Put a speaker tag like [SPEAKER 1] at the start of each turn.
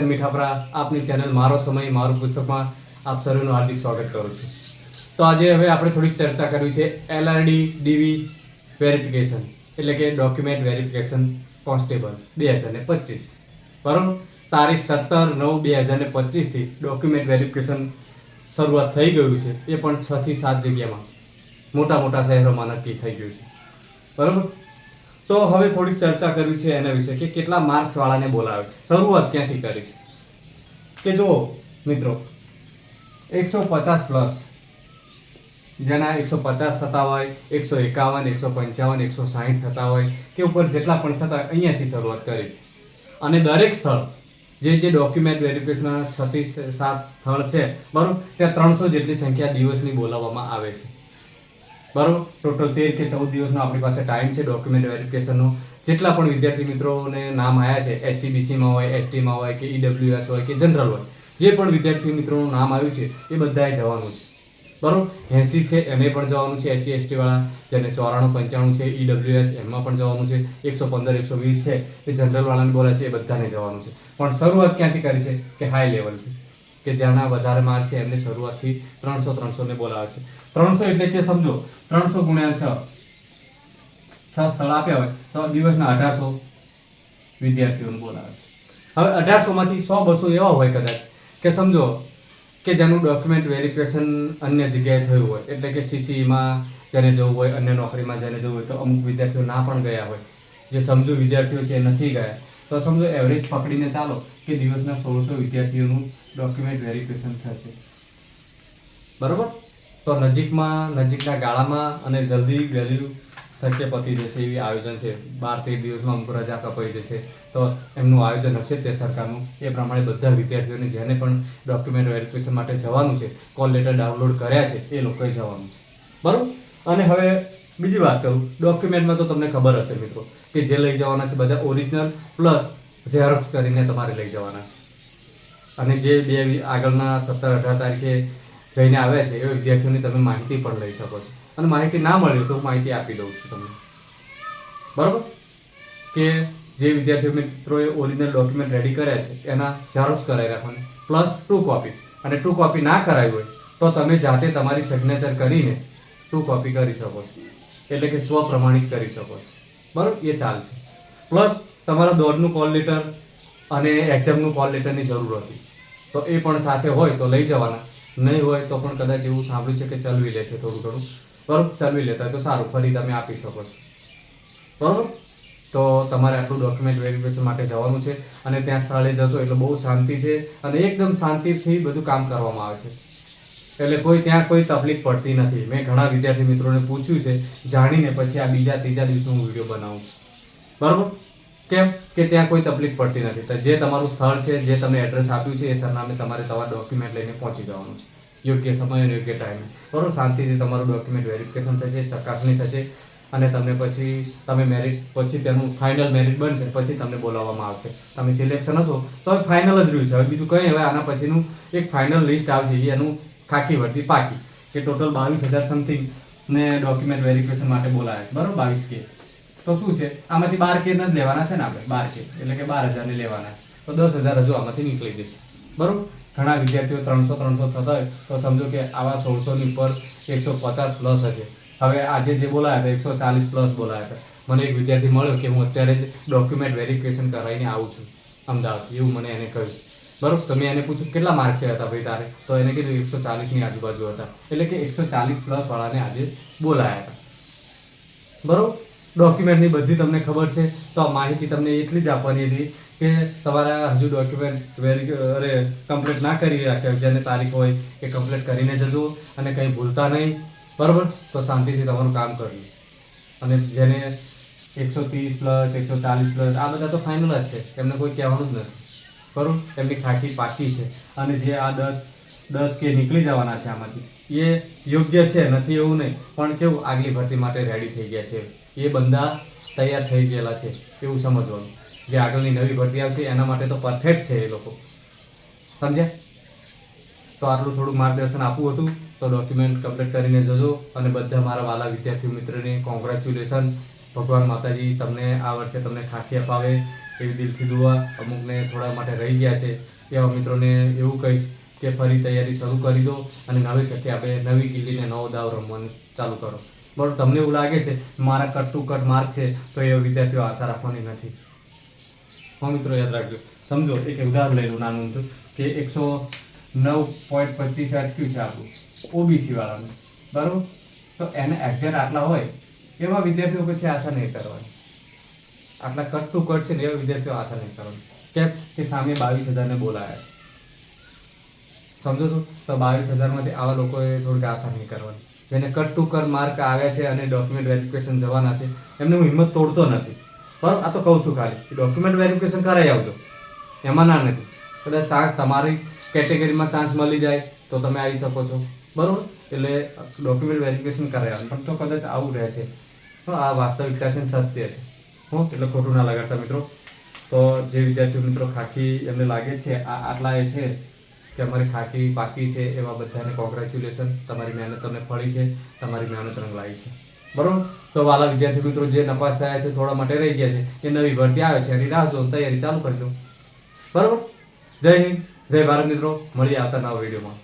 [SPEAKER 1] મીઠાપરા આપની ચેનલ મારો સમય મારું પુસ્તકમાં આપ સર્વેનું હાર્દિક સ્વાગત કરું છું. તો આજે હવે આપણે થોડીક ચર્ચા કરવી છે LRD DV વેરિફિકેશન એટલે કે ડોક્યુમેન્ટ વેરિફિકેશન કોન્સ્ટેબલ 2025. બરાબર, તારીખ 17/9/2025 થી ડોક્યુમેન્ટ વેરિફિકેશન શરૂઆત થઈ ગયું છે. એ પણ 6 થી 7 જગ્યામાં મોટા શહેરોમાં નક્કી થઈ ગયું છે. બરાબર, તો હવે થોડીક ચર્ચા કરવી છે એના વિશે કે કેટલા માર્ક્સ વાળાને બોલાવે છે, શરૂઆત ક્યાંથી કરી છે. કે જો મિત્રો 150 પ્લસ જેના 150 થતા હોય, 151, 155, 160 થતા હોય કે ઉપર જેટલા પણ થતા હોય અહીંયાથી શરૂઆત કરી છે. અને દરેક સ્થળ જે ડોક્યુમેન્ટ વેરિફિકેશનના 6 થી 7 સ્થળ છે બરાબર, ત્યાં 300 જેટલી સંખ્યા દિવસની બોલાવવામાં આવે છે. બરાબર, ટોટલ 13 કે 14 દિવસનો આપણી પાસે ટાઈમ છે ડોક્યુમેન્ટ વેરિફિકેશનનો. જેટલા પણ વિદ્યાર્થી મિત્રોને નામ આવ્યા છે, SCBCમાં હોય, STમાં હોય કે EWS હોય કે જનરલ હોય, જે પણ વિદ્યાર્થી મિત્રોનું નામ આવ્યું છે એ બધાએ જવાનું છે. બરાબર, 80 છે એને પણ જવાનું છે, SC ST વાળા, જેને 94 95 છે EWS એમાં પણ જવાનું છે, 115 120 છે એ જનરલ વાળાને બોલે છે, એ બધાને જવાનું છે. પણ શરૂઆત ક્યાંથી કરી છે કે હાઈ લેવલથી, કે જેના વધારે માર્ક છે એમને શરૂઆતથી 300 ને બોલાવે છે. 300 એટલે કે સમજો 300 ગુણ્યા 6 સ્થળ આપ્યા હોય તો દિવસના 1800 વિદ્યાર્થીઓને બોલાવે છે. હવે 1800 માંથી 100 200 એવા હોય કદાચ કે સમજો કે જેનું ડોક્યુમેન્ટ વેરિફિકેશન અન્ય જગ્યાએ થયું હોય, એટલે કે CCEમાં જેને જવું હોય, અન્ય નોકરીમાં જેને જવું હોય, તો અમુક વિદ્યાર્થીઓ ના પણ ગયા હોય, જે સમજુ વિદ્યાર્થીઓ છે એ નથી ગયા, તો સમજો એવરેજ પકડીને ચાલો કે દિવસના 1600 વિદ્યાર્થીઓનું ડોક્યુમેન્ટ વેરિફિકેશન થશે. બરાબર, તો નજીકના ગાળામાં અને જલ્દી વેલ્યુ થકે પતી જશે એવી આયોજન છે. 12-13 દિવસમાં અમુક રજા કપાઈ જશે તો એમનું આયોજન હશે તે સરકારનું. એ પ્રમાણે બધા વિદ્યાર્થીઓને જેને પણ ડોક્યુમેન્ટ વેરિફિકેશન માટે જવાનું છે, કોલ લેટર ડાઉનલોડ કર્યા છે, એ લોકોએ જવાનું છે. બરાબર, અને હવે બીજી વાત કરું, ડોક્યુમેન્ટમાં તો તમને ખબર હશે મિત્રો કે જે લઈ જવાના છે બધા ઓરિજિનલ પ્લસ ઝેરોક્સ કરીને તમારે લઈ જવાના છે. અને જે બે આગળના 17-18 તારીખે જઈને આવ્યા છે એ વિદ્યાર્થીઓની તમે માહિતી પણ લઈ શકો છો. અને માહિતી ના મળે તો હું માહિતી આપી દઉં છું તમને. બરાબર, કે જે વિદ્યાર્થી મિત્રોએ ઓરિજિનલ ડોક્યુમેન્ટ રેડી કર્યા છે એના ઝેરોક્સ કરાવી રાખવાની પ્લસ 2 કોપી. અને 2 કોપી ના કરાવી હોય તો તમે જાતે તમારી સિગ્નેચર કરીને 2 કોપી કરી શકો છો, એટલે કે સ્વપ્રમાણિત કરી શકો છો. બરાબર, એ ચાલશે. પ્લસ તમારા દોડનું કોલ લેટર અને એક્ઝામનું કોલ લેટરની જરૂર હતી તો એ પણ સાથે હોય તો લઈ જવાના. નહીં હોય તો પણ કદાચ એવું સાંભળ્યું છે કે ચલવી લેશે થોડું ઘણું. બરાબર, ચલવી લેતા હોય તો સારું, ફરી તમે આપી શકો છો. બરાબર, તો તમારે આટલું ડોક્યુમેન્ટ વેરિફિકેશન માટે જવાનું છે. અને ત્યાં સ્થળે જશો એટલે બહુ શાંતિ છે અને એકદમ શાંતિથી બધું કામ કરવામાં આવે છે. એટલે ત્યાં કોઈ તકલીફ પડતી નથી. મેં ઘણા વિદ્યાર્થી મિત્રોને પૂછ્યું છે, જાણીને પછી આ બીજા ત્રીજા દિવસનો હું વિડીયો બનાવું છું. બરાબર, કેમ કે ત્યાં કોઈ તકલીફ પડતી નથી. તો જે તમારું સ્થળ છે, જે તમને એડ્રેસ આપ્યું છે, એ સરનામે તમારે તમારા ડોક્યુમેન્ટ લઈને પહોંચી જવાનું છે યોગ્ય સમય અને યોગ્ય ટાઈમે. બરાબર, શાંતિથી તમારું ડોક્યુમેન્ટ વેરિફિકેશન થશે, ચકાસણી થશે અને તમને પછી તમે મેરિટ પછી તેનું ફાઇનલ મેરિટ બનશે, પછી તમને બોલાવવામાં આવશે. તમે સિલેક્શન હશો તો ફાઇનલ જ રહ્યું છે. હવે બીજું કંઈ, હવે આના પછીનું એક ફાઇનલ લિસ્ટ આવશે, એનું ખાખી વર્તી પાકી, કે ટોટલ 22,000 સમથિંગ ને ડોક્યુમેન્ટ વેરિફિકેશન માટે બોલાયા છે. બરાબર, 22K. તો શું છે, આમાંથી 12K જ લેવાના છે ને આપણે, 12K એટલે કે 12,000 ને લેવાના છે. તો 10,000 હજુ આમાંથી નીકળી જશે. બરાબર, ઘણા વિદ્યાર્થીઓ 300 થતા હોય તો સમજો કે આવા 1600 ની ઉપર 150 પ્લસ હશે. હવે આજે જે બોલાયા હતા 140 પ્લસ બોલાયા હતા. મને એક વિદ્યાર્થી મળ્યો કે હું અત્યારે જ ડોક્યુમેન્ટ વેરિફિકેશન કરાવીને આવું છું અમદાવાદથી, એવું મને એને કહ્યું. બરાબર, તો મેં એને પૂછ્યું કેટલા માર્ક્સ હતા ભાઈ તારે, તો એને કીધું 140 ની આજુબાજુ હતા. એટલે કે 140 પ્લસ વાળાને આજે બોલાયા હતા. બરાબર, ડોક્યુમેન્ટની બધી તમને ખબર છે. તો આ માહિતી તમને એટલી જ આપવાની હતી કે તમારા હજુ ડોક્યુમેન્ટ કમ્પ્લીટ ના કરી રાખ્યા, જેને તારીખ હોય એ કમ્પ્લીટ કરીને જજો અને કંઈ ભૂલતા નહીં. બરાબર, તો શાંતિથી તમારું કામ કરજો. અને જેને 130 પ્લસ 140 પ્લસ આ બધા તો ફાઇનલ જ છે, એમને કોઈ કહેવાનું જ નથી. બરાબર, એમની ખાકી પાકી છે. અને જે આ 10K નીકળી જવાના છે આમાંથી એ યોગ્ય છે, નથી એવું નહીં, પણ કેવું આગલી ભરતી માટે રેડી થઈ ગયા છે, એ બંદા તૈયાર થઈ ગયેલા છે એવું સમજવાનું. જે આગળની નવી ભરતી આવશે એના માટે તો પરફેક્ટ છે એ લોકો. સમજ્યા? તો આટલું થોડું માર્ગદર્શન આપવું હતું. તો ડોક્યુમેન્ટ કમ્પ્લીટ કરીને જજો. અને બધા મારા વાલા વિદ્યાર્થી મિત્રોને કોંગ્રેચ્યુલેશન. ભગવાન માતાજી તમને આ વર્ષે તમને ખાખી અપાવે, એવી દિલથી દુઆ. અમુકને થોડા માટે રહી ગયા છે એવા મિત્રોને એવું કહીશ કે ફરી તૈયારી શરૂ કરી દો અને નવી શક્તિ આપણે નવી ગીલીને નવો દાવ રમવાનું ચાલુ કરો. બરાબર, તમને એવું લાગે છે મારા કટ ટુ કટ માર્ક છે તો એ વિદ્યાર્થીઓ આશા રાખવાની નથી. હા મિત્રો, યાદ રાખજો. સમજો, એક ઉદાહરણ લઈ લો નાનું હતું કે 109.25 અટક્યું છે આપણું ઓબીસી વાળાનું, બરાબર. તો એને એક્ઝેક્ટ આટલા હોય એવા વિદ્યાર્થીઓ પછી આશા નહીં કરવાની. આટલા કટ ટુ કટ છે ને એવા વિદ્યાર્થીઓ આશા નહીં કરવાની. કેમ કે સામે 22,000 ને બોલાયા છે, સમજો છો? તો 22,000 માંથી આવા લોકોએ થોડીક આશા નહીં કરવાની. જેને કટ ટુ કટ માર્ક આવ્યા છે અને ડોક્યુમેન્ટ વેરિફિકેશન જવાના છે એમને હું હિંમત તોડતો નથી, બરાબર. આ તો કહું છું ખાલી ડોક્યુમેન્ટ વેરિફિકેશન કરાવી આવજો, એમાં ના નથી. કદાચ ચાન્સ તમારી કેટેગરીમાં ચાન્સ મળી જાય તો તમે આવી શકો છો, બરાબર. એટલે ડોક્યુમેન્ટ વેરિફિકેશન કરાવી આવવાનું. પણ તો કદાચ આવું રહેશે, આ વાસ્તવિકતા છે, સત્ય છે. એટલે ખોટું ના લગાડતા મિત્રો. તો જે વિદ્યાર્થીઓ મિત્રો ખાખી એમને લાગે છે આટલા એ છે કે અમારી ખાખી પાકી છે, એવા બધાને કોંગ્રેચ્યુલેશન. તમારી મહેનત તમને ફળી છે, તમારી મહેનત રંગ લાવી છે, બરાબર. તો વાલા વિદ્યાર્થી મિત્રો જે નપાસ થયા છે, થોડા માટે રહી ગયા છે, એ નવી ભરતી આવે છે એની રાહ જો, તૈયારી ચાલુ કરી દો, બરાબર. જય હિન્દ, જય ભારત મિત્રો. મળીએ આવતા નવા વિડીયોમાં.